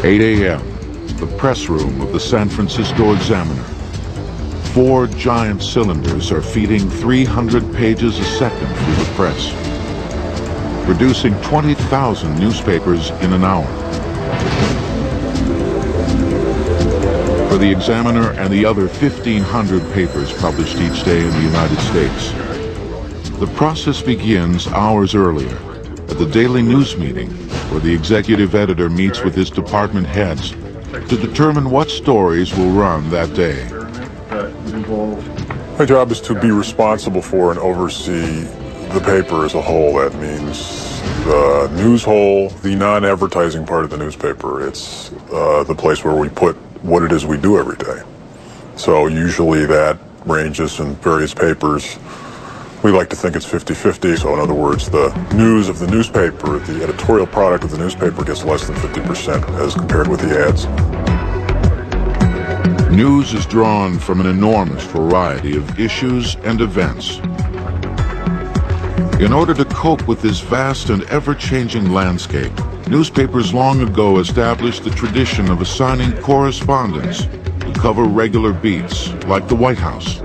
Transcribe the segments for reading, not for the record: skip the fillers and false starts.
8 a.m., the press room of the San Francisco Examiner. 4 giant cylinders are feeding 300 pages a second through the press, producing 20,000 newspapers in an hour. For the Examiner and the other 1,500 papers published each day in the United States, the process begins hours earlier at the daily news meeting, where the executive editor meets with his department heads to determine what stories will run that day. My job is to be responsible for and oversee the paper as a whole. That means the news hole, the non-advertising part of the newspaper. It's the place where we put what it is we do every day. So usually that ranges in various papers. We like to think it's 50-50, so in other words, the news of the newspaper, the editorial product of the newspaper gets less than 50% as compared with the ads. News is drawn from an enormous variety of issues and events. In order to cope with this vast and ever-changing landscape, newspapers long ago established the tradition of assigning correspondents to cover regular beats, like the White House.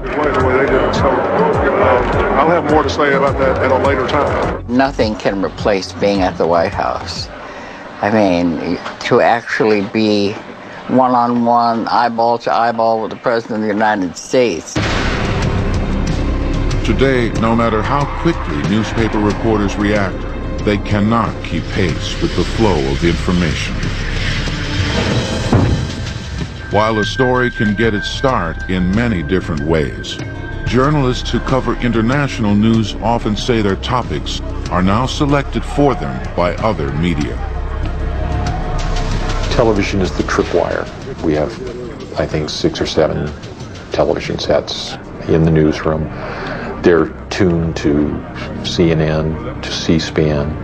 I'll have more to say about that at a later time. Nothing can replace being at the White House. I mean, to actually be one-on-one, eyeball to eyeball with the President of the United States. Today, no matter how quickly newspaper reporters react, they cannot keep pace with the flow of information. While a story can get its start in many different ways, journalists who cover international news often say their topics are now selected for them by other media. Television is the tripwire. We have, I think, 6 or 7 television sets in the newsroom. They're tuned to CNN, to C-SPAN.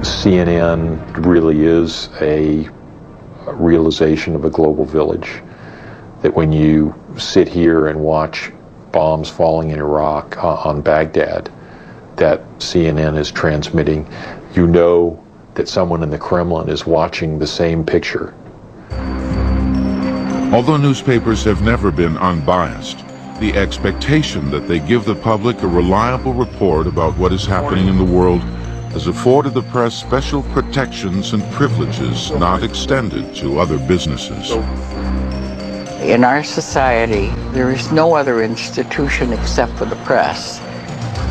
CNN really is a realization of a global village. That when you sit here and watch bombs falling in Iraq on Baghdad that CNN is transmitting, you know that someone in the Kremlin is watching the same picture. Although newspapers have never been unbiased, the expectation that they give the public a reliable report about what is happening in the world has afforded the press special protections and privileges not extended to other businesses. In our society, there is no other institution except for the press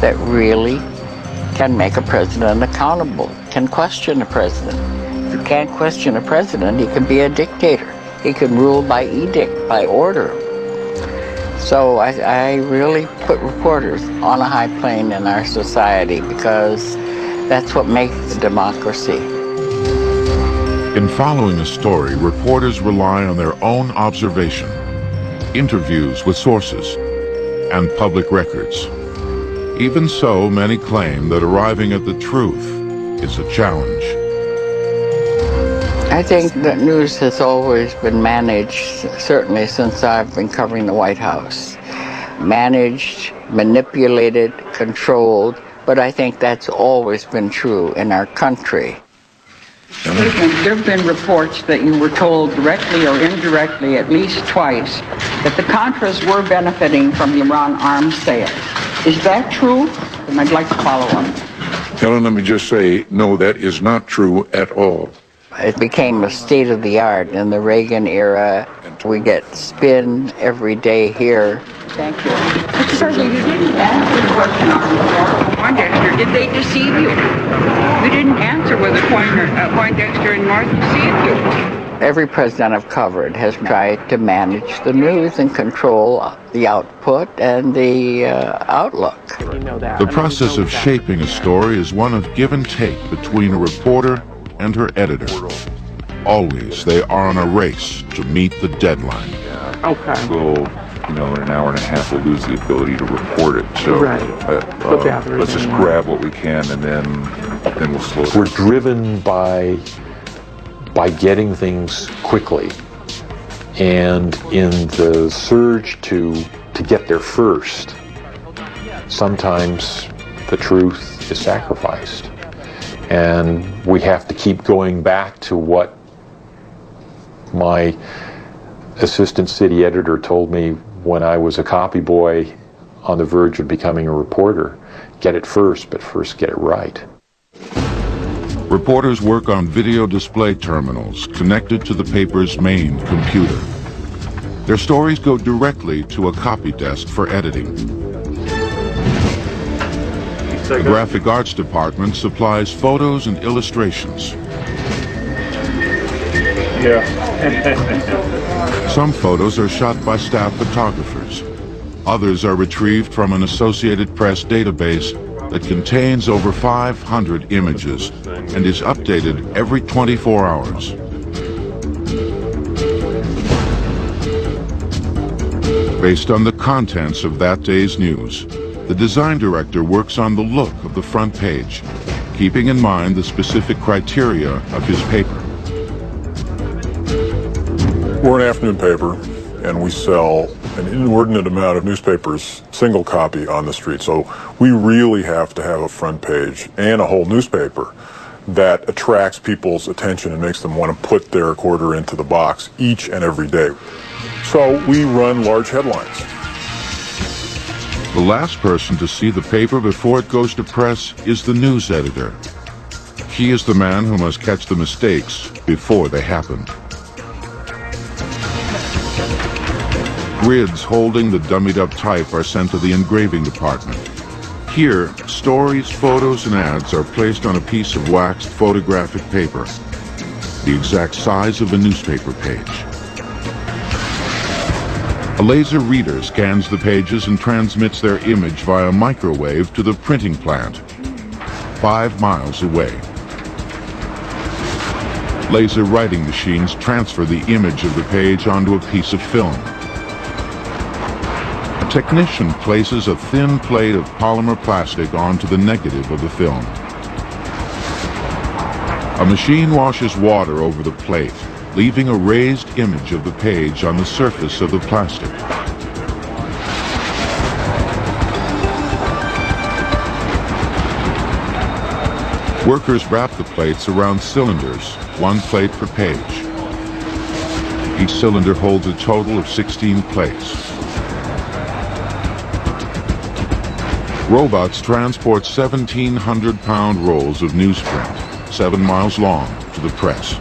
that really can make a president accountable, can question a president. If you can't question a president, he can be a dictator. He can rule by edict, by order. So I really put reporters on a high plane in our society because that's what makes a democracy. In following a story, reporters rely on their own observation, interviews with sources, and public records. Even so, many claim that arriving at the truth is a challenge. I think that news has always been managed, certainly since I've been covering the White House. Managed, manipulated, controlled, but I think that's always been true in our country. There have been reports that you were told directly or indirectly at least twice that the Contras were benefiting from the Iran arms sales. Is that true? And I'd like to follow up. Helen, let me just say, no, that is not true at all. It became a state-of-the-art in the Reagan era. We get spin every day here. Thank you. Mr. President, you didn't answer the question on Poindexter. Did they deceive you? You didn't answer whether Poindexter and North deceived you. Every president I've covered has tried to manage the news and control the output and the outlook. The process of shaping a story is one of give and take between a reporter and her editor. Always, they are on a race to meet the deadline. Okay. So, in an hour and a half, we'll lose the ability to report it. So, let's just grab what we can, and then we'll slow down. We're driven by getting things quickly, and in the surge to get there first, sometimes the truth is sacrificed. And we have to keep going back to what My assistant city editor told me when I was a copy boy on the verge of becoming a reporter, get it first, but first get it right. Reporters work on video display terminals connected to the paper's main computer. Their stories go directly to a copy desk for editing. The graphic arts department supplies photos and illustrations. Some photos are shot by staff photographers. Others are retrieved from an Associated Press database that contains over 500 images and is updated every 24 hours. Based on the contents of that day's news, the design director works on the look of the front page, keeping in mind the specific criteria of his paper. We're an afternoon paper, and we sell an inordinate amount of newspapers, single copy, on the street. So we really have to have a front page and a whole newspaper that attracts people's attention and makes them want to put their quarter into the box each and every day. So we run large headlines. The last person to see the paper before it goes to press is the news editor. He is the man who must catch the mistakes before they happen. Grids holding the dummied-up type are sent to the engraving department. Here, stories, photos, and ads are placed on a piece of waxed photographic paper, the exact size of a newspaper page. A laser reader scans the pages and transmits their image via microwave to the printing plant, 5 miles away. Laser writing machines transfer the image of the page onto a piece of film. A technician places a thin plate of polymer plastic onto the negative of the film. A machine washes water over the plate, leaving a raised image of the page on the surface of the plastic. Workers wrap the plates around cylinders, 1 plate per page. Each cylinder holds a total of 16 plates. Robots transport 1,700-pound rolls of newsprint, 7 miles long, to the press.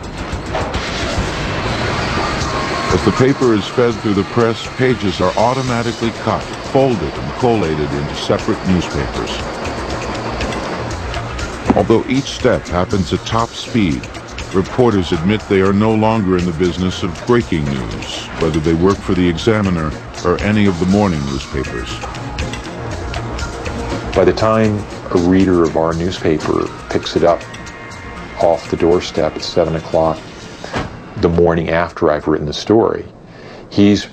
As the paper is fed through the press, pages are automatically cut, folded, and collated into separate newspapers. Although each step happens at top speed, reporters admit they are no longer in the business of breaking news, whether they work for the Examiner or any of the morning newspapers. By the time a reader of our newspaper picks it up off the doorstep at 7 o'clock the morning after I've written the story, he's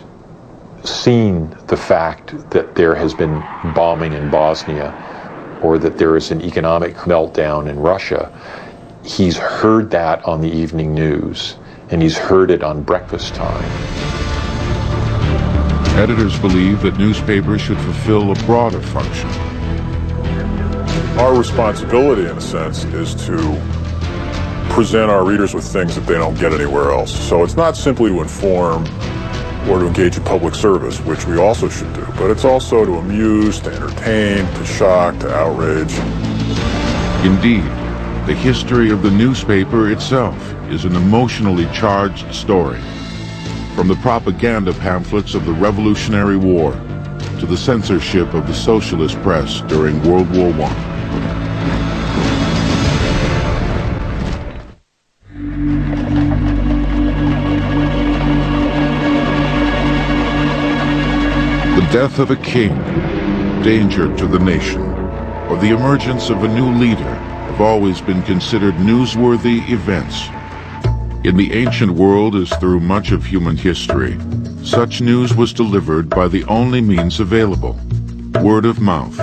seen the fact that there has been bombing in Bosnia or that there is an economic meltdown in Russia. He's heard that on the evening news, and he's heard it on breakfast time. Editors believe that newspapers should fulfill a broader function. Our responsibility, in a sense, is to present our readers with things that they don't get anywhere else. So it's not simply to inform or to engage in public service, which we also should do, but it's also to amuse, to entertain, to shock, to outrage. Indeed, the history of the newspaper itself is an emotionally charged story. From the propaganda pamphlets of the Revolutionary War to the censorship of the socialist press during World War I. The death of a king, danger to the nation, or the emergence of a new leader have always been considered newsworthy events. In the ancient world, as through much of human history, such news was delivered by the only means available, word of mouth.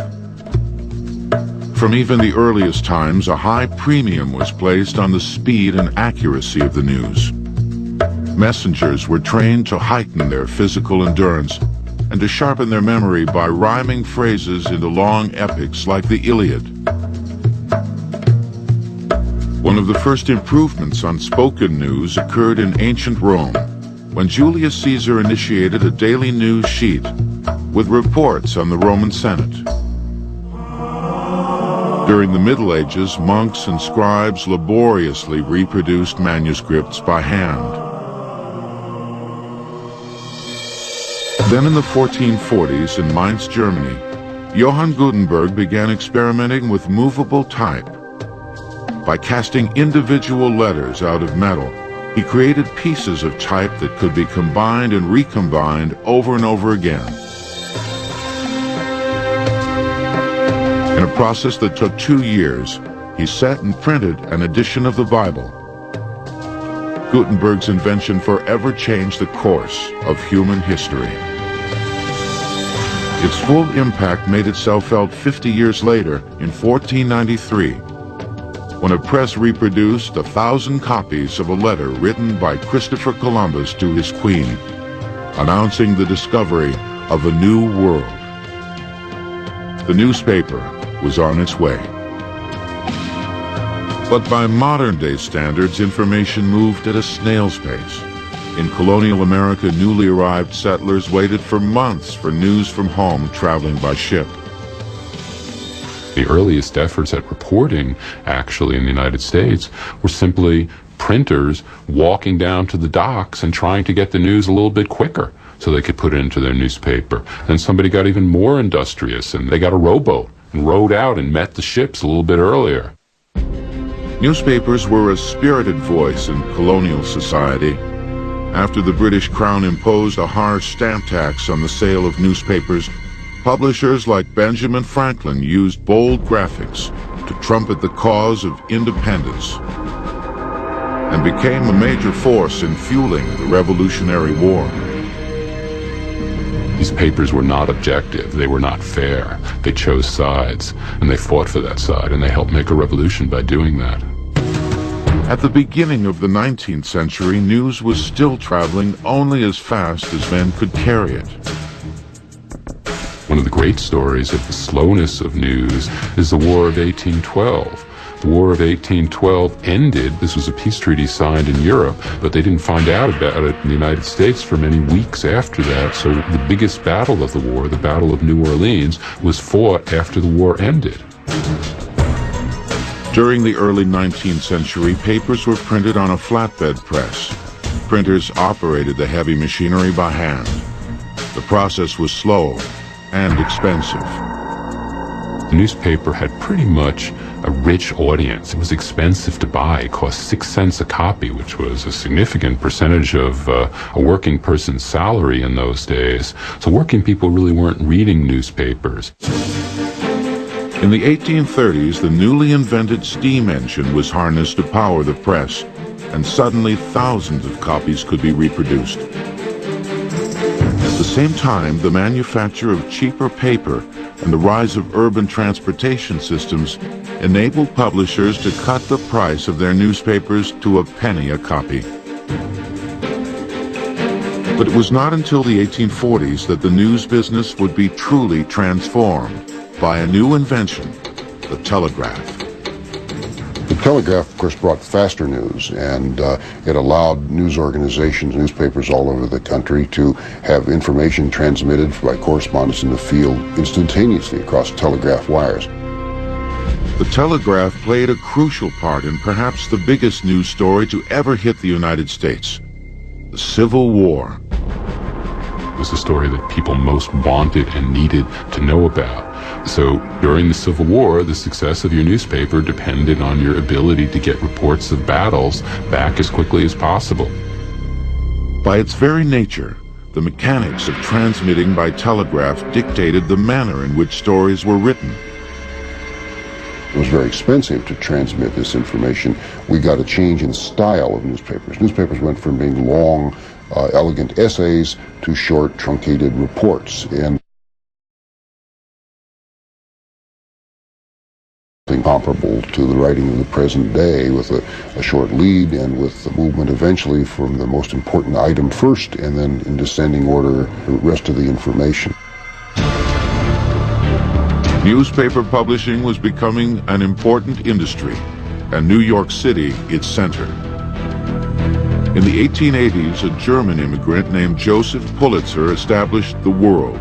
From even the earliest times, a high premium was placed on the speed and accuracy of the news. Messengers were trained to heighten their physical endurance and to sharpen their memory by rhyming phrases into long epics like the Iliad. When One of the first improvements on spoken news occurred in ancient Rome, when Julius Caesar initiated a daily news sheet with reports on the Roman Senate. During the Middle Ages, monks and scribes laboriously reproduced manuscripts by hand. Then in the 1440s in Mainz, Germany, Johann Gutenberg began experimenting with movable type. By casting individual letters out of metal, he created pieces of type that could be combined and recombined over and over again. In a process that took 2 years, he set and printed an edition of the Bible. Gutenberg's invention forever changed the course of human history. Its full impact made itself felt 50 years later, in 1493, when a press reproduced 1,000 copies of a letter written by Christopher Columbus to his queen, announcing the discovery of a new world. The newspaper was on its way. But by modern-day standards, information moved at a snail's pace. In colonial America, newly arrived settlers waited for months for news from home traveling by ship. The earliest efforts at reporting, actually, in the United States were simply printers walking down to the docks and trying to get the news a little bit quicker so they could put it into their newspaper. Then somebody got even more industrious, and they got a rowboat and rowed out and met the ships a little bit earlier. Newspapers were a spirited voice in colonial society. After the British Crown imposed a harsh stamp tax on the sale of newspapers, publishers like Benjamin Franklin used bold graphics to trumpet the cause of independence and became a major force in fueling the Revolutionary War. These papers were not objective, they were not fair. They chose sides, and they fought for that side, and they helped make a revolution by doing that. At the beginning of the 19th century, news was still traveling only as fast as men could carry it. One of the great stories of the slowness of news is the War of 1812. The War of 1812 ended. This was a peace treaty signed in Europe, but they didn't find out about it in the United States for many weeks after that. So the biggest battle of the war, the Battle of New Orleans, was fought after the war ended. During the early 19th century, papers were printed on a flatbed press. Printers operated the heavy machinery by hand. The process was slow and expensive. The newspaper had pretty much a rich audience. It was expensive to buy. It cost 6 cents a copy, which was a significant percentage of a working person's salary in those days. So working people really weren't reading newspapers. In the 1830s, the newly invented steam engine was harnessed to power the press, and suddenly thousands of copies could be reproduced. At the same time, the manufacture of cheaper paper and the rise of urban transportation systems enabled publishers to cut the price of their newspapers to a penny a copy. But it was not until the 1840s that the news business would be truly transformed by a new invention, the telegraph. The telegraph, of course, brought faster news, and it allowed news organizations, newspapers all over the country to have information transmitted by correspondents in the field instantaneously across telegraph wires. The telegraph played a crucial part in perhaps the biggest news story to ever hit the United States, the Civil War. It was the story that people most wanted and needed to know about. So during the Civil War, the success of your newspaper depended on your ability to get reports of battles back as quickly as possible. By its very nature, the mechanics of transmitting by telegraph dictated the manner in which stories were written. It was very expensive to transmit this information. We got a change in style of newspapers. Newspapers went from being long, elegant essays to short, truncated reports. And comparable to the writing of the present day, with a short lead and with the movement eventually from the most important item first, and then in descending order the rest of the information. Newspaper publishing was becoming an important industry and New York City its center. In the 1880s, a German immigrant named Joseph Pulitzer established The World,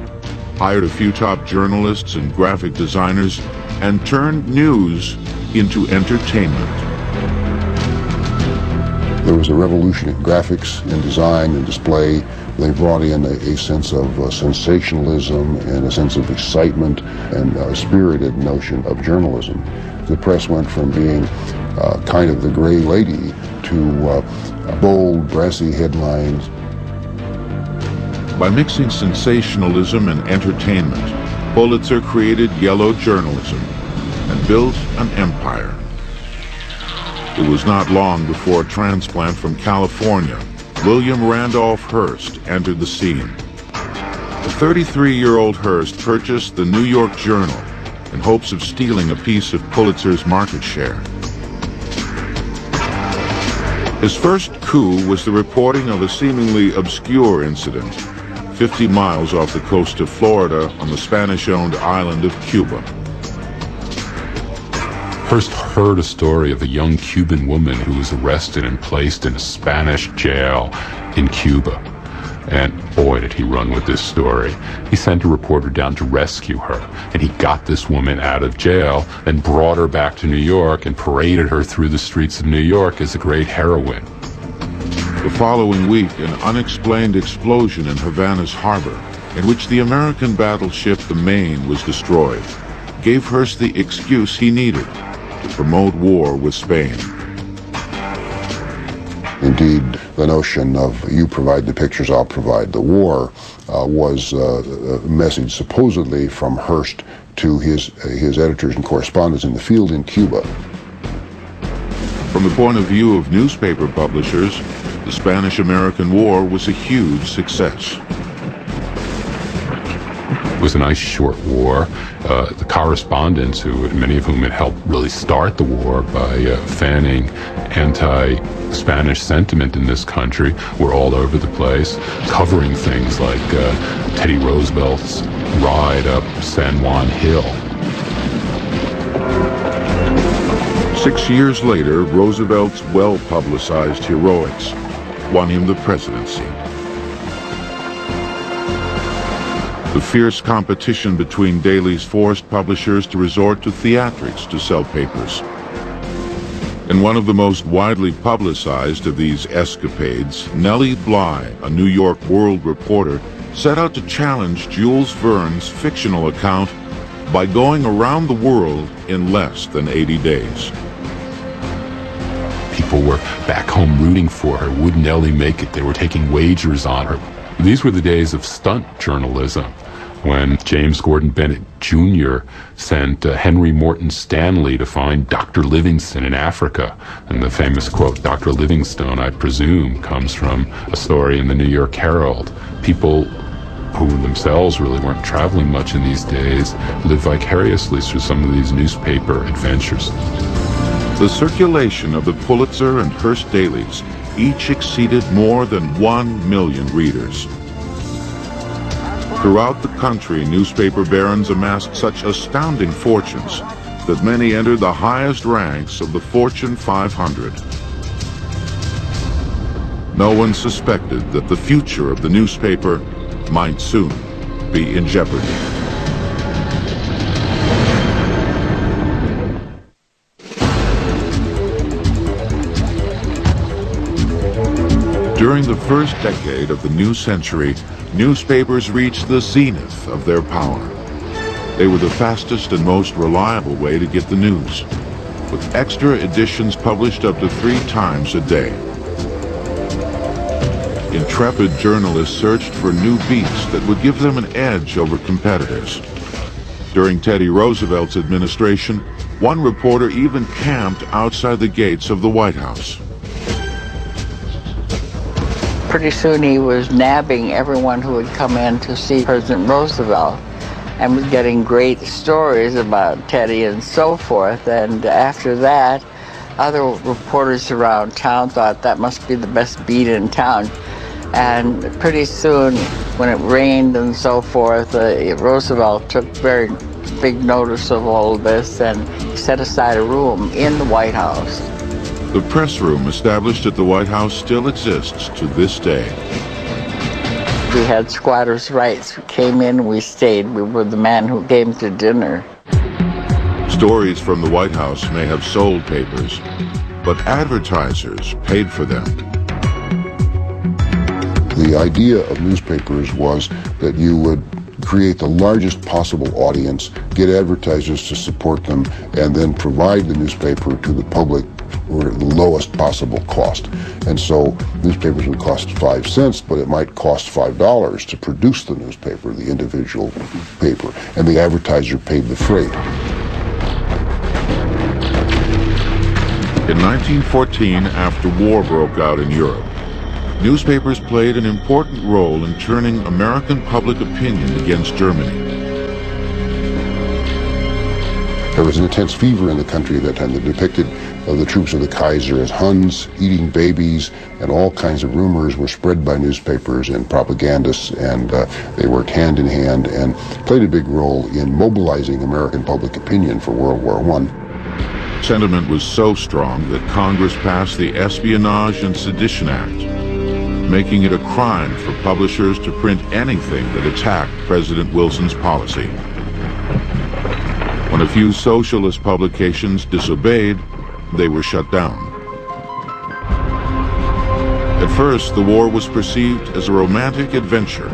hired a few top journalists and graphic designers, and turned news into entertainment. There was a revolution in graphics and design and display. They brought in a sense of sensationalism and a sense of excitement and a spirited notion of journalism. The press went from being kind of the gray lady to bold, brassy headlines. By mixing sensationalism and entertainment, Pulitzer created yellow journalism and built an empire. It was not long before a transplant from California, William Randolph Hearst, entered the scene. The 33-year-old Hearst purchased the New York Journal in hopes of stealing a piece of Pulitzer's market share. His first coup was the reporting of a seemingly obscure incident 50 miles off the coast of Florida on the Spanish-owned island of Cuba. Hearst heard a story of a young Cuban woman who was arrested and placed in a Spanish jail in Cuba. And boy, did he run with this story. He sent a reporter down to rescue her, and he got this woman out of jail and brought her back to New York and paraded her through the streets of New York as a great heroine. The following week, an unexplained explosion in Havana's harbor, in which the American battleship the Maine was destroyed, gave Hearst the excuse he needed to promote war with Spain. Indeed, the notion of you provide the pictures, I'll provide the war was a message supposedly from Hearst to his editors and correspondents in the field in Cuba. From the point of view of newspaper publishers, the Spanish-American War was a huge success. It was a nice short war. The correspondents, many of whom had helped really start the war by fanning anti-Spanish sentiment in this country, were all over the place, covering things like Teddy Roosevelt's ride up San Juan Hill. 6 years later, Roosevelt's well-publicized heroics won him the presidency. The fierce competition between dailies forced publishers to resort to theatrics to sell papers. In one of the most widely publicized of these escapades, Nellie Bly, a New York World reporter, set out to challenge Jules Verne's fictional account by going around the world in less than 80 days. People were back home rooting for her. Would Nellie make it? They were taking wagers on her. These were the days of stunt journalism, when James Gordon Bennett Jr. sent Henry Morton Stanley to find Dr. Livingstone in Africa. And the famous quote, Dr. Livingstone, I presume, comes from a story in the New York Herald. People who themselves really weren't traveling much in these days lived vicariously through some of these newspaper adventures. The circulation of the Pulitzer and Hearst dailies each exceeded more than 1 million readers. Throughout the country, newspaper barons amassed such astounding fortunes that many entered the highest ranks of the Fortune 500. No one suspected that the future of the newspaper might soon be in jeopardy. During the first decade of the new century, newspapers reached the zenith of their power. They were the fastest and most reliable way to get the news, with extra editions published up to 3 times a day. Intrepid journalists searched for new beats that would give them an edge over competitors. During Teddy Roosevelt's administration, one reporter even camped outside the gates of the White House. Pretty soon he was nabbing everyone who would come in to see President Roosevelt and was getting great stories about Teddy and so forth. And after that, other reporters around town thought that must be the best beat in town. And pretty soon, when it rained and so forth, Roosevelt took very big notice of all of this and set aside a room in the White House. The press room established at the White House still exists to this day. We had squatters' rights. We came in, we stayed. We were the man who came to dinner. Stories from the White House may have sold papers, but advertisers paid for them. The idea of newspapers was that you would create the largest possible audience, get advertisers to support them, and then provide the newspaper to the public or at the lowest possible cost. And so newspapers would cost 5 cents, but it might cost $5 to produce the newspaper, the individual paper, and the advertiser paid the freight. In 1914, after war broke out in Europe, newspapers played an important role in turning American public opinion against Germany. There was an intense fever in the country at that time that depicted the troops of the Kaiser as Huns, eating babies, and all kinds of rumors were spread by newspapers and propagandists, and they worked hand in hand and played a big role in mobilizing American public opinion for World War I. Sentiment was so strong that Congress passed the Espionage and Sedition Act, making it a crime for publishers to print anything that attacked President Wilson's policy. When a few socialist publications disobeyed, they were shut down. At first, the war was perceived as a romantic adventure,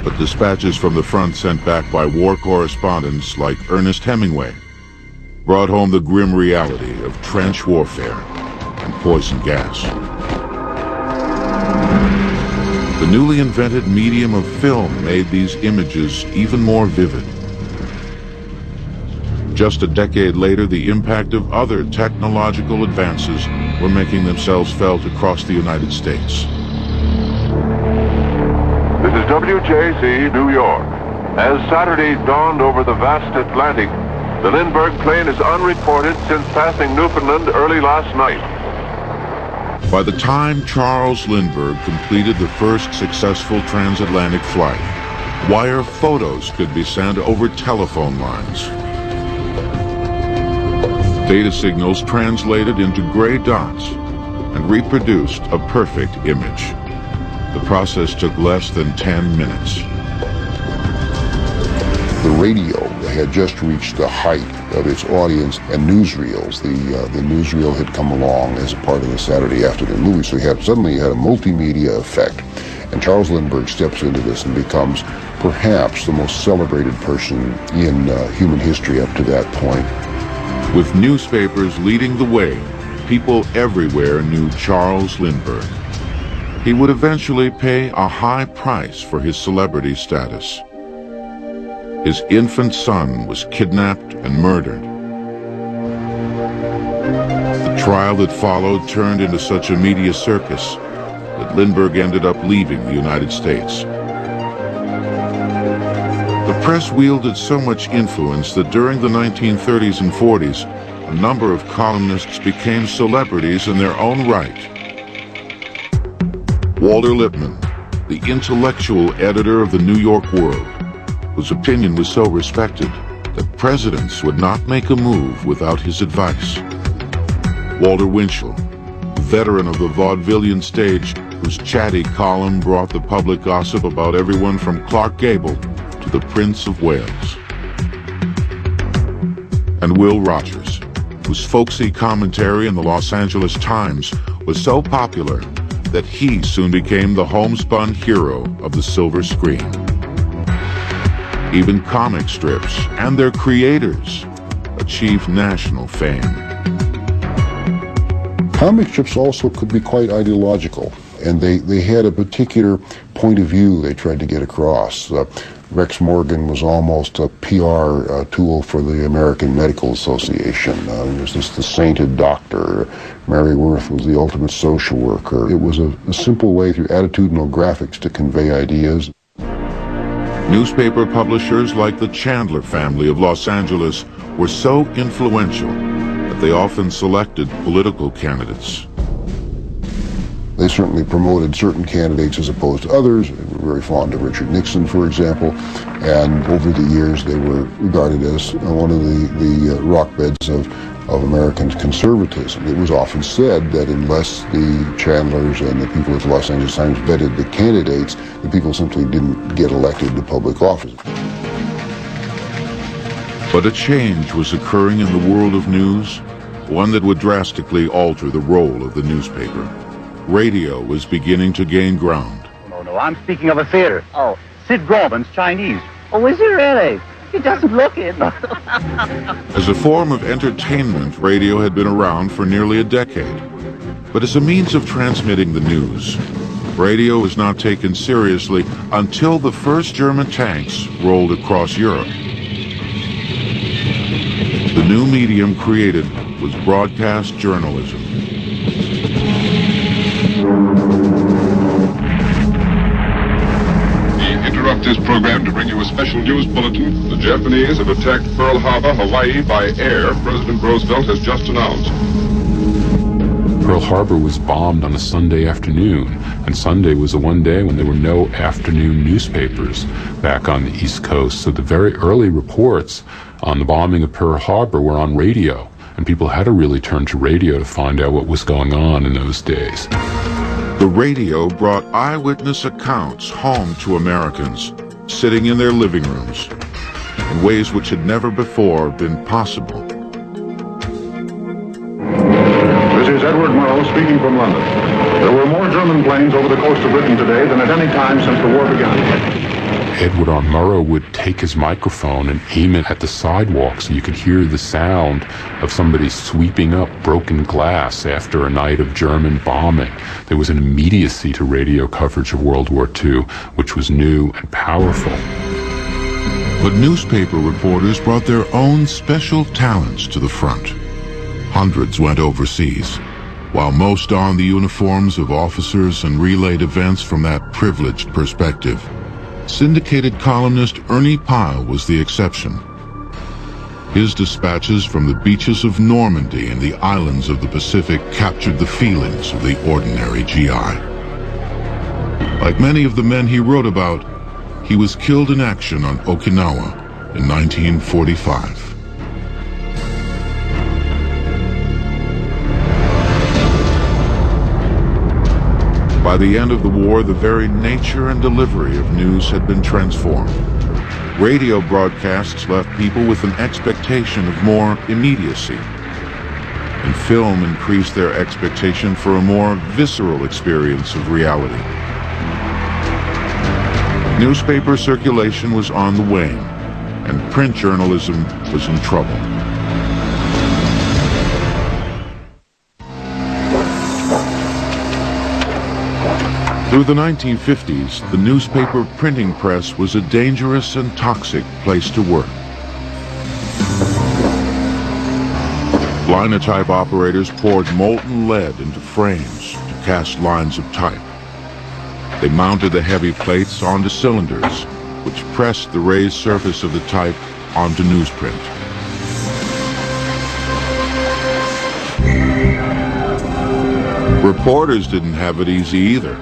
but dispatches from the front sent back by war correspondents like Ernest Hemingway brought home the grim reality of trench warfare and poison gas. The newly invented medium of film made these images even more vivid. Just a decade later, the impact of other technological advances were making themselves felt across the United States. This is WJZ, New York. As Saturday dawned over the vast Atlantic, the Lindbergh plane is unreported since passing Newfoundland early last night. By the time Charles Lindbergh completed the first successful transatlantic flight, wire photos could be sent over telephone lines. Data signals translated into gray dots and reproduced a perfect image. The process took less than 10 minutes. The radio had just reached the height of its audience, and newsreels. The newsreel had come along as a part of the Saturday afternoon movie, so suddenly you had a multimedia effect. And Charles Lindbergh steps into this and becomes perhaps the most celebrated person in human history up to that point. With newspapers leading the way, people everywhere knew Charles Lindbergh. He would eventually pay a high price for his celebrity status. His infant son was kidnapped and murdered. The trial that followed turned into such a media circus that Lindbergh ended up leaving the United States. The press wielded so much influence that during the 1930s and 40s, a number of columnists became celebrities in their own right. Walter Lippmann, the intellectual editor of the New York World, whose opinion was so respected that presidents would not make a move without his advice. Walter Winchell, veteran of the vaudevillian stage, whose chatty column brought the public gossip about everyone from Clark Gable to the Prince of Wales. And Will Rogers, whose folksy commentary in the Los Angeles Times was so popular that he soon became the homespun hero of the silver screen. Even comic strips and their creators achieved national fame. Comic strips also could be quite ideological, and they had a particular point of view they tried to get across. Rex Morgan was almost a PR tool for the American Medical Association. There was the sainted doctor. Mary Worth was the ultimate social worker. It was a simple way through attitudinal graphics to convey ideas. Newspaper publishers like the Chandler family of Los Angeles were so influential that they often selected political candidates. They certainly promoted certain candidates as opposed to others. They were very fond of Richard Nixon, for example, and over the years they were regarded as one of the rock beds of American conservatism. It was often said that unless the Chandlers and the people at the Los Angeles Times vetted the candidates, the people simply didn't get elected to public office. But a change was occurring in the world of news, one that would drastically alter the role of the newspaper. Radio was beginning to gain ground. No, I'm speaking of a theater. Oh, Sid Grauman's Chinese. Oh, is he really? He doesn't look it. As a form of entertainment, radio had been around for nearly a decade. But as a means of transmitting the news, radio was not taken seriously until the first German tanks rolled across Europe. The new medium created was broadcast journalism. We interrupt this program to bring you a special news bulletin. The Japanese have attacked Pearl Harbor, Hawaii by air, President Roosevelt has just announced. Pearl Harbor was bombed on a Sunday afternoon, and Sunday was the one day when there were no afternoon newspapers back on the East Coast. So the very early reports on the bombing of Pearl Harbor were on radio, and people had to really turn to radio to find out what was going on in those days. The radio brought eyewitness accounts home to Americans, sitting in their living rooms, in ways which had never before been possible. This is Edward Murrow speaking from London. There were more German planes over the coast of Britain today than at any time since the war began. Edward R. Murrow would take his microphone and aim it at the sidewalk so you could hear the sound of somebody sweeping up broken glass after a night of German bombing. There was an immediacy to radio coverage of World War II, which was new and powerful. But newspaper reporters brought their own special talents to the front. Hundreds went overseas, while most donned the uniforms of officers and relayed events from that privileged perspective. Syndicated columnist Ernie Pyle was the exception. His dispatches from the beaches of Normandy and the islands of the Pacific captured the feelings of the ordinary GI. Like many of the men he wrote about, he was killed in action on Okinawa in 1945. By the end of the war, the very nature and delivery of news had been transformed. Radio broadcasts left people with an expectation of more immediacy, and film increased their expectation for a more visceral experience of reality. Newspaper circulation was on the wane, and print journalism was in trouble. Through the 1950s, the newspaper printing press was a dangerous and toxic place to work. Linotype operators poured molten lead into frames to cast lines of type. They mounted the heavy plates onto cylinders, which pressed the raised surface of the type onto newsprint. Reporters didn't have it easy either.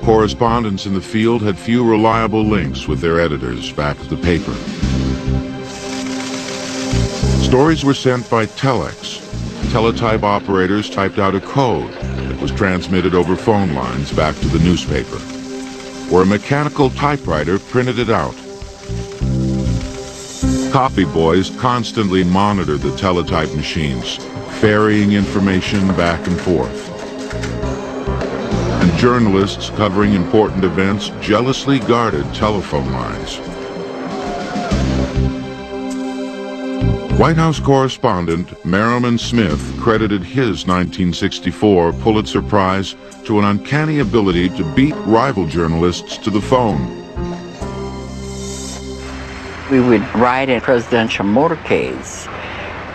Correspondents in the field had few reliable links with their editors back at the paper. Stories were sent by telex. Teletype operators typed out a code that was transmitted over phone lines back to the newspaper, where a mechanical typewriter printed it out. Copy boys constantly monitored the teletype machines, ferrying information back and forth. And journalists covering important events jealously guarded telephone lines. White House correspondent Merriman Smith credited his 1964 Pulitzer Prize to an uncanny ability to beat rival journalists to the phone. We would ride in presidential motorcades,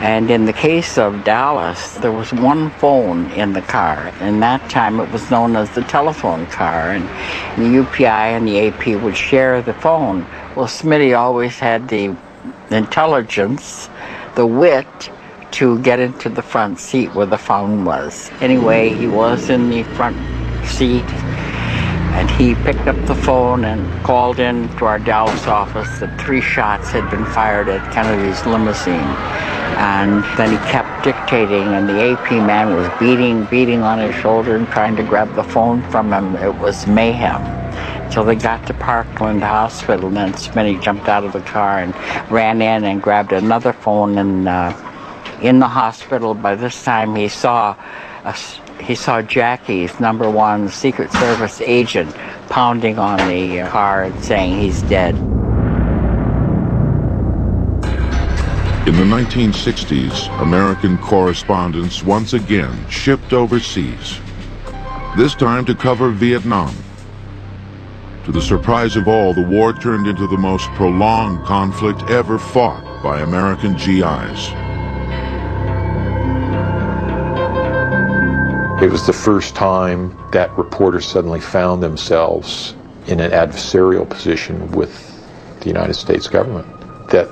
and in the case of Dallas, there was one phone in the car. In that time, it was known as the telephone car, and the UPI and the AP would share the phone. Well, Smitty always had the intelligence, the wit, to get into the front seat where the phone was. Anyway, he was in the front seat, and he picked up the phone and called in to our Dallas office that 3 shots had been fired at Kennedy's limousine. And then he kept dictating, and the AP man was beating on his shoulder and trying to grab the phone from him. It was mayhem. So they got to Parkland Hospital, and then Smitty jumped out of the car and ran in and grabbed another phone. And in the hospital, by this time, he saw Jackie's #1 Secret Service agent pounding on the car and saying he's dead. In the 1960s, American correspondents once again shipped overseas, this time to cover Vietnam. To the surprise of all, the war turned into the most prolonged conflict ever fought by American GIs. It was the first time that reporters suddenly found themselves in an adversarial position with the United States government. That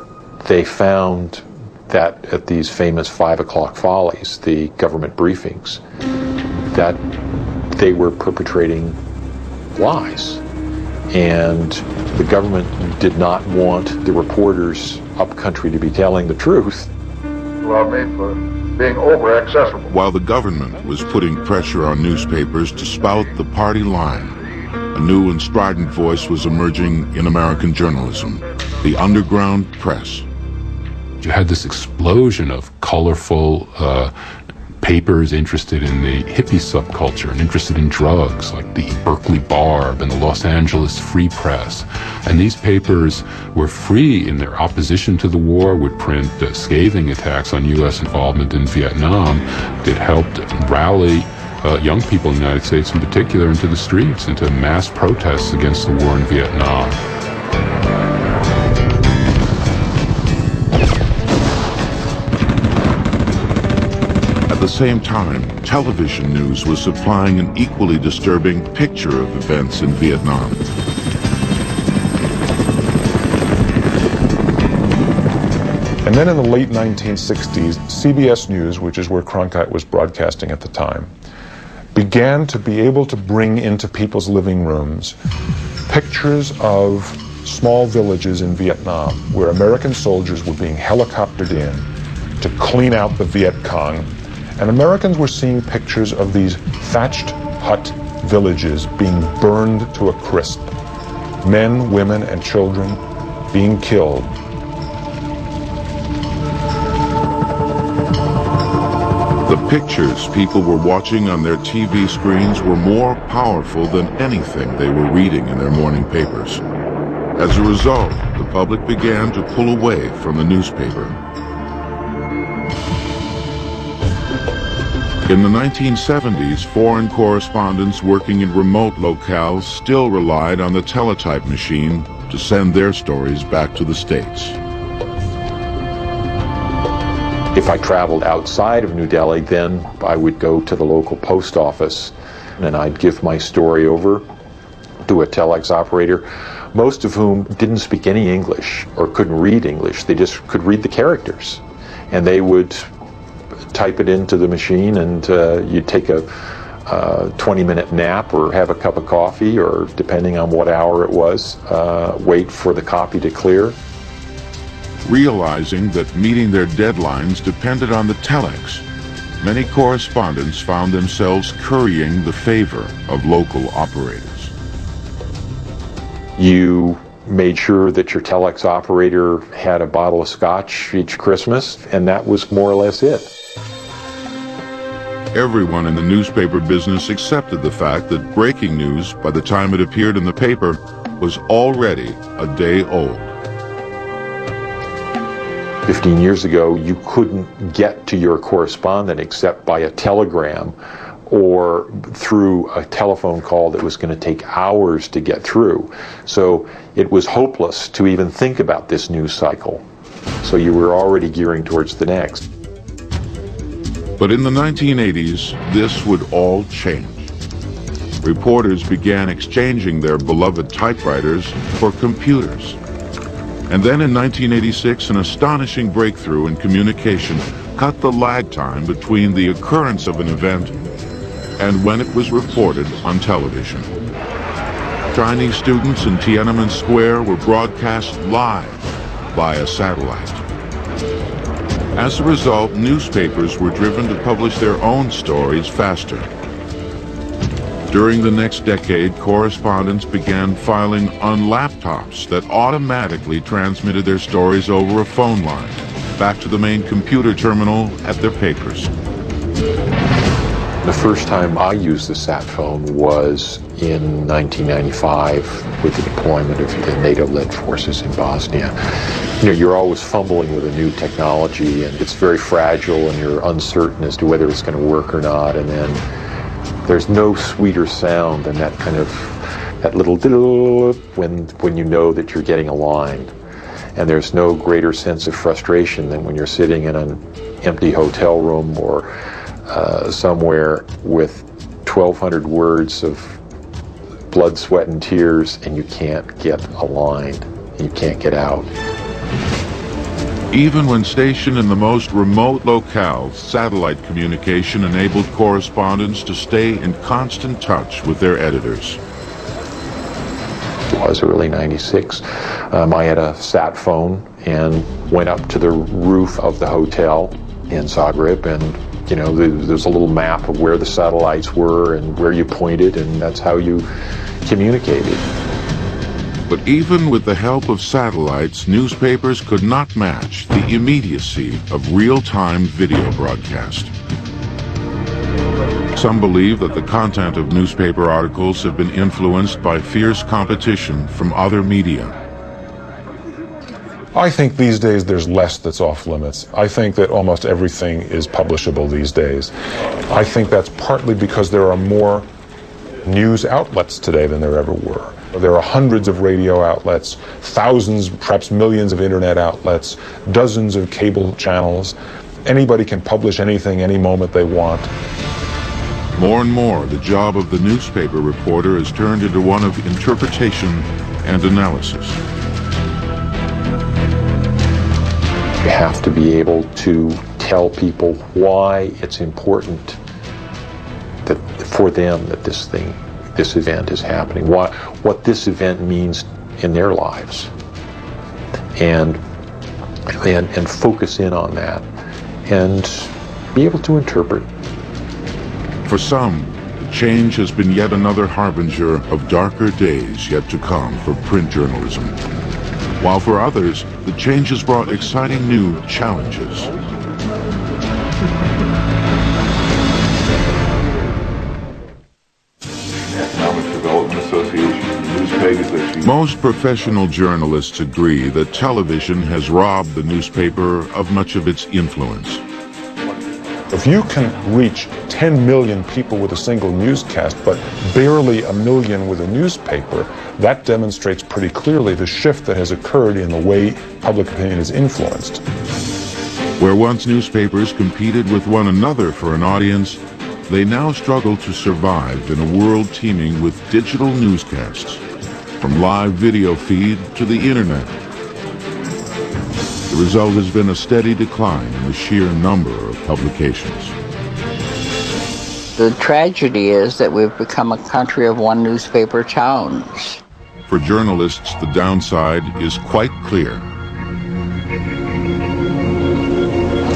they found that at these famous 5 o'clock follies, the government briefings, that they were perpetrating lies. And the government did not want the reporters upcountry to be telling the truth. Love me for being over-accessible. While the government was putting pressure on newspapers to spout the party line, a new and strident voice was emerging in American journalism, the underground press. You had this explosion of colorful papers interested in the hippie subculture and interested in drugs, like the Berkeley Barb and the Los Angeles Free Press. And these papers were free in their opposition to the war, would print scathing attacks on U.S. involvement in Vietnam. It helped rally young people in the United States in particular into the streets, into mass protests against the war in Vietnam. At the same time, television news was supplying an equally disturbing picture of events in Vietnam. And then in the late 1960s, CBS News, which is where Cronkite was broadcasting at the time, began to be able to bring into people's living rooms pictures of small villages in Vietnam where American soldiers were being helicoptered in to clean out the Viet Cong. And Americans were seeing pictures of these thatched hut villages being burned to a crisp. Men, women, and children being killed. The pictures people were watching on their TV screens were more powerful than anything they were reading in their morning papers. As a result, the public began to pull away from the newspaper. In the 1970s, foreign correspondents working in remote locales still relied on the teletype machine to send their stories back to the States. If I traveled outside of New Delhi, then I would go to the local post office and I'd give my story over to a telex operator, most of whom didn't speak any English or couldn't read English. They just could read the characters. And they would type it into the machine, and you'd take a 20-minute nap or have a cup of coffee, or depending on what hour it was, wait for the copy to clear. Realizing that meeting their deadlines depended on the telex, many correspondents found themselves currying the favor of local operators. You made sure that your telex operator had a bottle of scotch each Christmas, and that was more or less it. Everyone in the newspaper business accepted the fact that breaking news, by the time it appeared in the paper, was already a day old. 15 years ago, you couldn't get to your correspondent except by a telegram or through a telephone call that was going to take hours to get through. So it was hopeless to even think about this news cycle. So you were already gearing towards the next. But in the 1980s, this would all change. Reporters began exchanging their beloved typewriters for computers. And then in 1986, an astonishing breakthrough in communication cut the lag time between the occurrence of an event and when it was reported on television. Chinese students in Tiananmen Square were broadcast live via satellite. As a result, newspapers were driven to publish their own stories faster. During the next decade, correspondents began filing on laptops that automatically transmitted their stories over a phone line back to the main computer terminal at their papers. The first time I used the sat phone was in 1995 with the deployment of the NATO-led forces in Bosnia. You know, you're always fumbling with a new technology, and it's very fragile, and you're uncertain as to whether it's going to work or not. And then there's no sweeter sound than that kind of that little when you know that you're getting a line. And there's no greater sense of frustration than when you're sitting in an empty hotel room or somewhere with 1,200 words of blood, sweat, and tears, and you can't get a line. You can't get out. Even when stationed in the most remote locales, satellite communication enabled correspondents to stay in constant touch with their editors. It was early '96. I had a sat phone and went up to the roof of the hotel in Zagreb, and you know, there's a little map of where the satellites were and where you pointed, and that's how you communicated. But even with the help of satellites, newspapers could not match the immediacy of real-time video broadcast. Some believe that the content of newspaper articles have been influenced by fierce competition from other media. I think these days there's less that's off limits. I think that almost everything is publishable these days. I think that's partly because there are more news outlets today than there ever were. There are hundreds of radio outlets, thousands, perhaps millions of internet outlets, dozens of cable channels. Anybody can publish anything any moment they want. More and more, the job of the newspaper reporter is turned into one of interpretation and analysis. You have to be able to tell people why it's important that for them that this event is happening, what this event means in their lives, and focus in on that and be able to interpret. For some, the change has been yet another harbinger of darker days yet to come for print journalism. While for others, the change has brought exciting new challenges. Economic Development Association, most professional journalists agree that television has robbed the newspaper of much of its influence. If you can reach 10 million people with a single newscast, but barely a million with a newspaper, that demonstrates pretty clearly the shift that has occurred in the way public opinion is influenced. Where once newspapers competed with one another for an audience, they now struggle to survive in a world teeming with digital newscasts, from live video feed to the internet. The result has been a steady decline in the sheer number of publications. The tragedy is that we've become a country of one newspaper towns. For journalists, the downside is quite clear.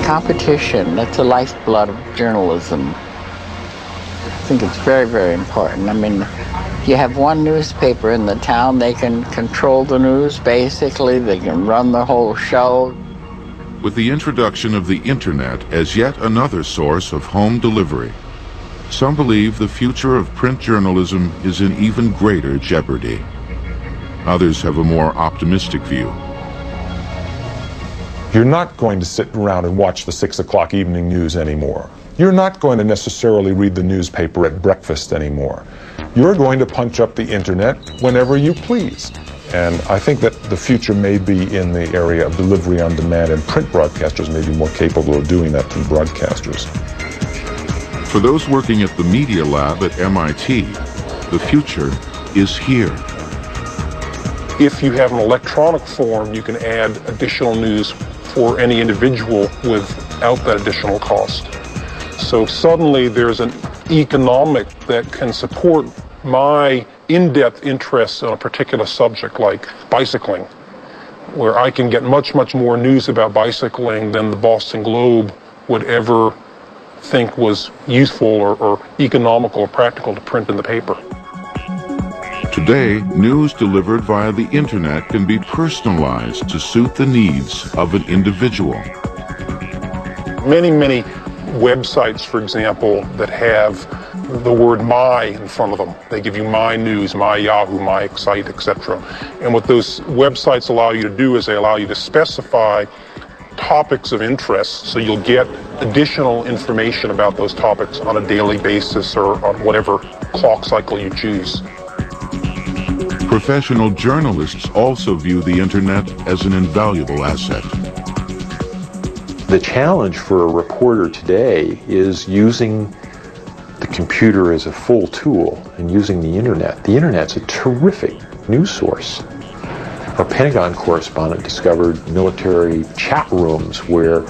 Competition, that's the lifeblood of journalism. I think it's very, very important. I mean, you have one newspaper in the town, they can control the news basically, they can run the whole show. With the introduction of the internet as yet another source of home delivery, some believe the future of print journalism is in even greater jeopardy. Others have a more optimistic view. You're not going to sit around and watch the 6 o'clock evening news anymore. You're not going to necessarily read the newspaper at breakfast anymore. You're going to punch up the internet whenever you please. And I think that the future may be in the area of delivery on demand, and print broadcasters may be more capable of doing that than broadcasters. For those working at the Media Lab at MIT, the future is here. If you have an electronic form, you can add additional news for any individual without that additional cost. So suddenly there's an economic that can support my in-depth interest in a particular subject like bicycling, where I can get much, much more news about bicycling than the Boston Globe would ever think was useful or economical or practical to print in the paper. Today, news delivered via the internet can be personalized to suit the needs of an individual. Many, many websites, for example, that have the word my in front of them. They give you my news, my Yahoo, my Excite, etc. And what those websites allow you to do is they allow you to specify topics of interest, so you'll get additional information about those topics on a daily basis or on whatever clock cycle you choose. Professional journalists also view the internet as an invaluable asset. The challenge for a reporter today is using the computer as a full tool and using the internet. The internet's a terrific news source. Our Pentagon correspondent discovered military chat rooms where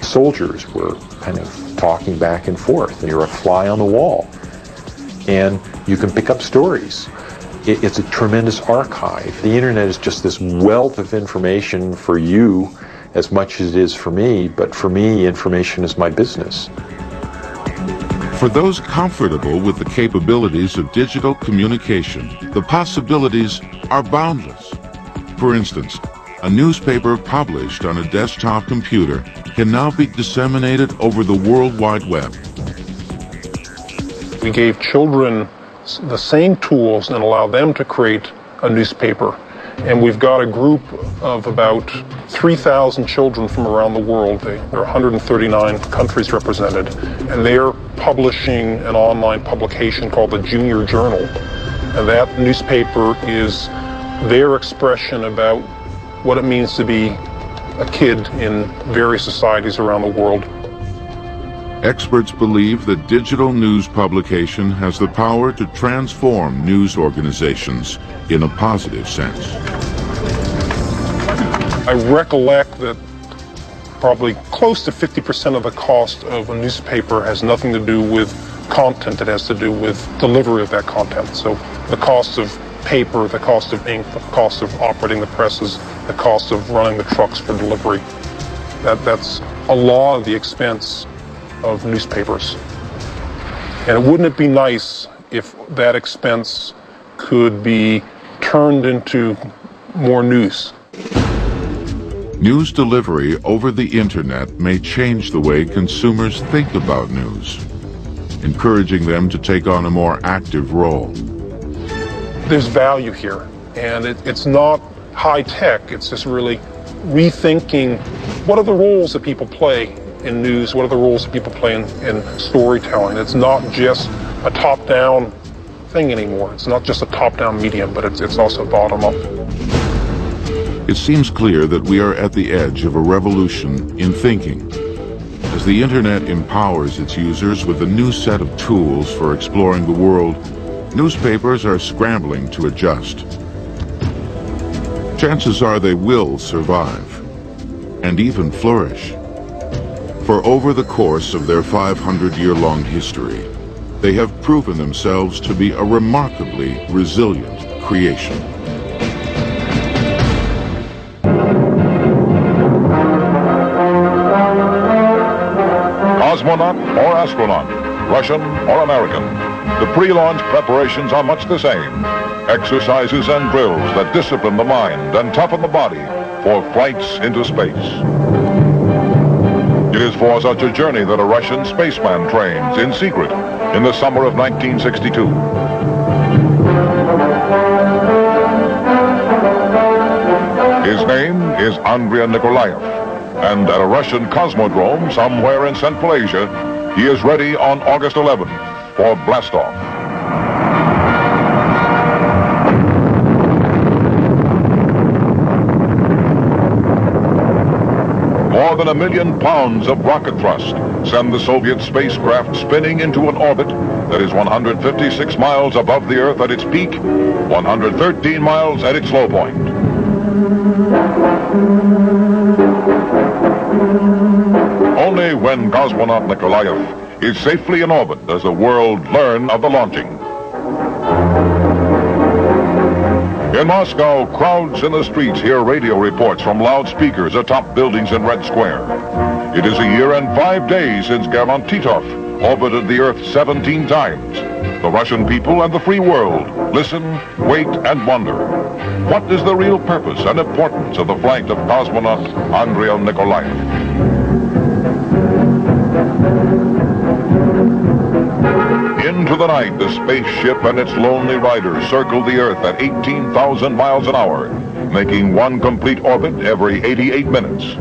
soldiers were kind of talking back and forth, and you're a fly on the wall. And you can pick up stories. It's a tremendous archive. The internet is just this wealth of information for you as much as it is for me, but for me, information is my business. For those comfortable with the capabilities of digital communication, the possibilities are boundless. For instance, a newspaper published on a desktop computer can now be disseminated over the World Wide Web. We gave children the same tools and allowed them to create a newspaper. And we've got a group of about 3,000 children from around the world. There are 139 countries represented, and they're publishing an online publication called the Junior Journal. And that newspaper is their expression about what it means to be a kid in various societies around the world. Experts believe that digital news publication has the power to transform news organizations in a positive sense. I recollect that probably close to 50% of the cost of a newspaper has nothing to do with content. It has to do with delivery of that content. So the cost of paper, the cost of ink, the cost of operating the presses, the cost of running the trucks for delivery. That's a lot of the expense of newspapers. And wouldn't it be nice if that expense could be turned into more news? News delivery over the internet may change the way consumers think about news, encouraging them to take on a more active role. There's value here, and it's not high tech. It's just really rethinking what are the roles that people play in news, what are the roles that people play in storytelling. It's not just a top-down thing anymore. It's not just a top-down medium, but it's also bottom-up. It seems clear that we are at the edge of a revolution in thinking. As the internet empowers its users with a new set of tools for exploring the world, newspapers are scrambling to adjust. Chances are they will survive, and even flourish. For over the course of their 500-year-long history, they have proven themselves to be a remarkably resilient creation. Cosmonaut or astronaut, Russian or American, the pre-launch preparations are much the same. Exercises and drills that discipline the mind and toughen the body for flights into space. It is for such a journey that a Russian spaceman trains in secret in the summer of 1962. His name is Andrei Nikolaev, and at a Russian cosmodrome somewhere in Central Asia, he is ready on August 11 for blastoff. More than 1 million pounds of rocket thrust send the Soviet spacecraft spinning into an orbit that is 156 miles above the Earth at its peak, 113 miles at its low point. Only when cosmonaut Nikolaev is safely in orbit as the world learn of the launching. In Moscow, crowds in the streets hear radio reports from loudspeakers atop buildings in Red Square. It is a year and 5 days since Geraint Titov orbited the Earth 17 times. The Russian people and the free world listen, wait, and wonder. What is the real purpose and importance of the flight of cosmonaut Andrei Nikolaev? Into the night, the spaceship and its lonely riders circled the Earth at 18,000 miles an hour, making one complete orbit every 88 minutes.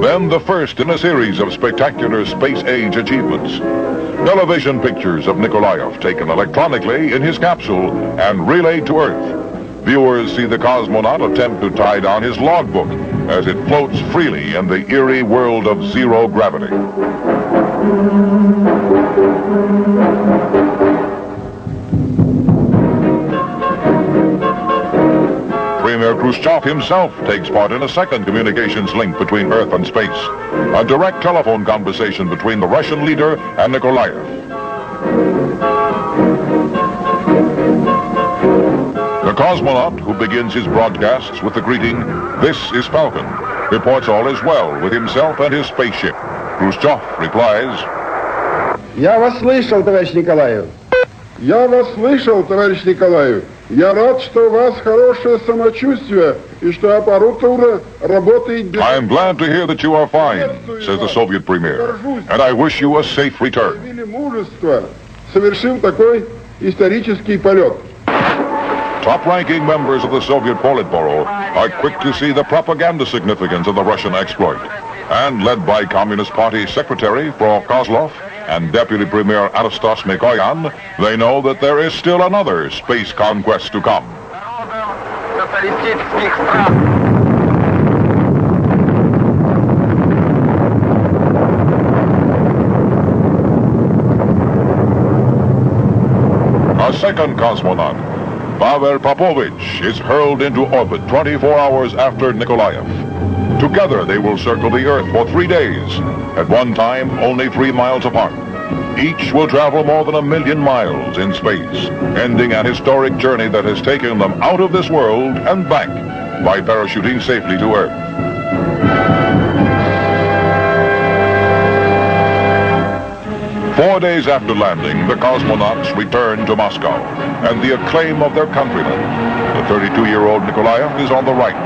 Then the first in a series of spectacular space-age achievements. Television pictures of Nikolaev taken electronically in his capsule and relayed to Earth. Viewers see the cosmonaut attempt to tie down his logbook as it floats freely in the eerie world of zero gravity. Premier Khrushchev himself takes part in a second communications link between Earth and space, a direct telephone conversation between the Russian leader and Nikolaev. The cosmonaut, who begins his broadcasts with the greeting, "This is Falcon," reports all is well with himself and his spaceship. Khrushchev replies, "Я вас слышал, товарищ Николаев. Я вас слышал, товарищ Николаев. Я рад, что у вас хорошее самочувствие и что аппаратура работает без..." "I am glad to hear that you are fine," says the Soviet premier, "and I wish you a safe return." Мужество, совершив такой исторический полет. Top-ranking members of the Soviet Politburo are quick to see the propaganda significance of the Russian exploit. And led by Communist Party Secretary Frau Kozlov and Deputy Premier Anastas Mikoyan, they know that there is still another space conquest to come. A second cosmonaut, Pavel Popovich, is hurled into orbit 24 hours after Nikolaev. Together they will circle the Earth for 3 days, at one time only 3 miles apart. Each will travel more than 1 million miles in space, ending an historic journey that has taken them out of this world and back by parachuting safely to Earth. Four days after landing, the cosmonauts return to Moscow, and the acclaim of their countrymen. The 32-year-old Nikolaev is on the right,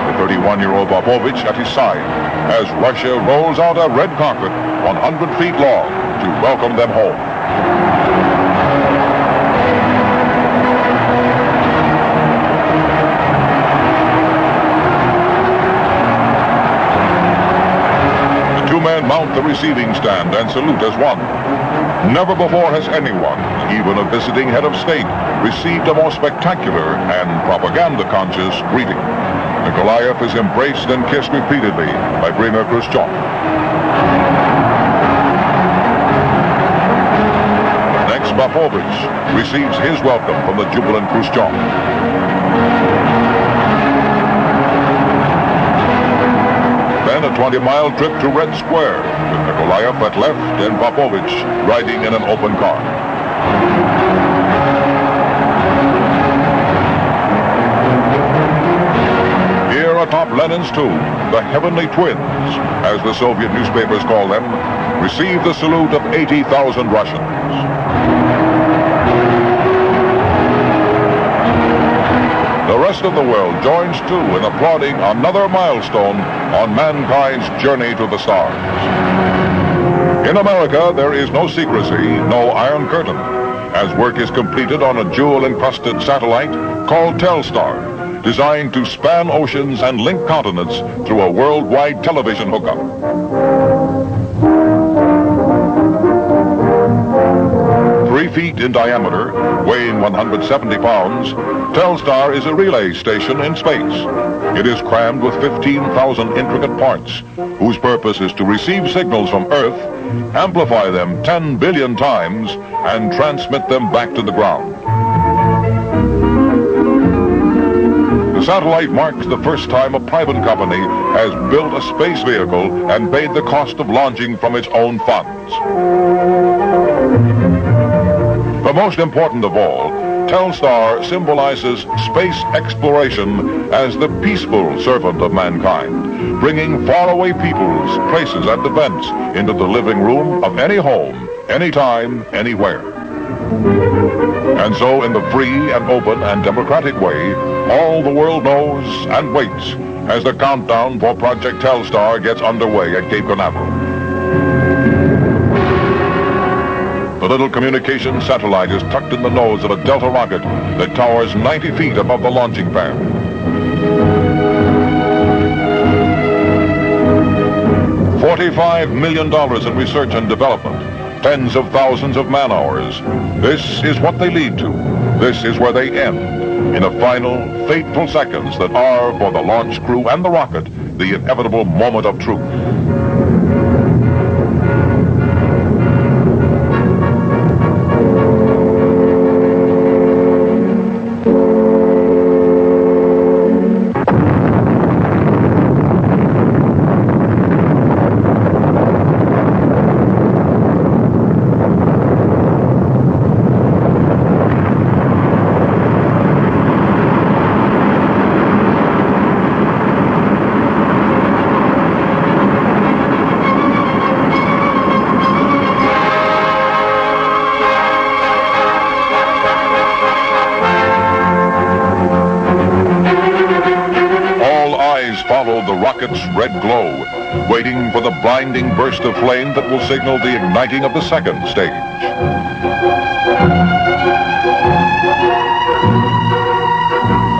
the 31-year-old Popovich at his side, as Russia rolls out a red carpet 100 feet long to welcome them home. The two men mount the receiving stand and salute as one. Never before has anyone, even a visiting head of state, received a more spectacular and propaganda-conscious greeting. Nikolaev is embraced and kissed repeatedly by Premier Khrushchev. Next, Popovich receives his welcome from the jubilant Khrushchev. Then a 20-mile trip to Red Square, with Nikolaev at left and Popovich riding in an open car. Here atop Lenin's tomb, the Heavenly Twins, as the Soviet newspapers call them, receive the salute of 80,000 Russians. The rest of the world joins too in applauding another milestone on mankind's journey to the stars. In America, there is no secrecy, no Iron Curtain, as work is completed on a jewel-encrusted satellite called Telstar, designed to span oceans and link continents through a worldwide television hookup. 3 feet in diameter, weighing 170 pounds, Telstar is a relay station in space. It is crammed with 15,000 intricate parts, whose purpose is to receive signals from Earth, amplify them 10 billion times, and transmit them back to the ground. The satellite marks the first time a private company has built a space vehicle and paid the cost of launching from its own funds. But most important of all, Telstar symbolizes space exploration as the peaceful servant of mankind, bringing faraway peoples, places, and events into the living room of any home, anytime, anywhere. And so, in the free and open and democratic way, all the world knows and waits as the countdown for Project Telstar gets underway at Cape Canaveral. The little communication satellite is tucked in the nose of a Delta rocket that towers 90 feet above the launching pad. $45 million in research and development, tens of thousands of man-hours. This is what they lead to. This is where they end, in the final, fateful seconds that are, for the launch crew and the rocket, the inevitable moment of truth. Followed the rocket's red glow, waiting for the blinding burst of flame that will signal the igniting of the second stage.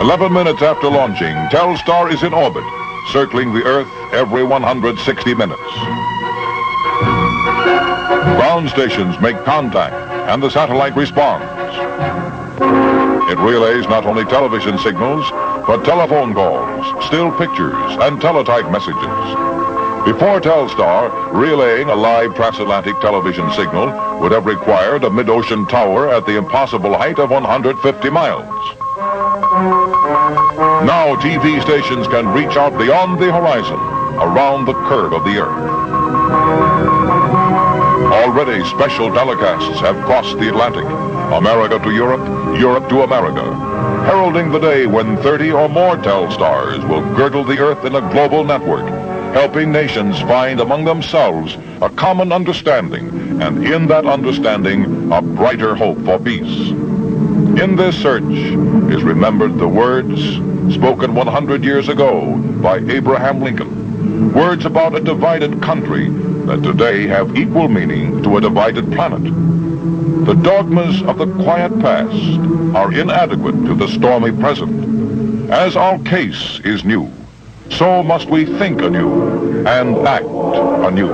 "11 minutes after launching, Telstar is in orbit, circling the Earth every 160 minutes. Ground stations make contact, and the satellite responds. It relays not only television signals, but telephone calls, still pictures, and teletype messages. Before Telstar, relaying a live transatlantic television signal would have required a mid-ocean tower at the impossible height of 150 miles. Now TV stations can reach out beyond the horizon, around the curve of the Earth. Already special telecasts have crossed the Atlantic, America to Europe, Europe to America, heralding the day when 30 or more Telstars will girdle the Earth in a global network, helping nations find among themselves a common understanding, and in that understanding, a brighter hope for peace. In this search is remembered the words spoken 100 years ago by Abraham Lincoln, words about a divided country that today have equal meaning to a divided planet. The dogmas of the quiet past are inadequate to the stormy present. As our case is new, so must we think anew and act anew.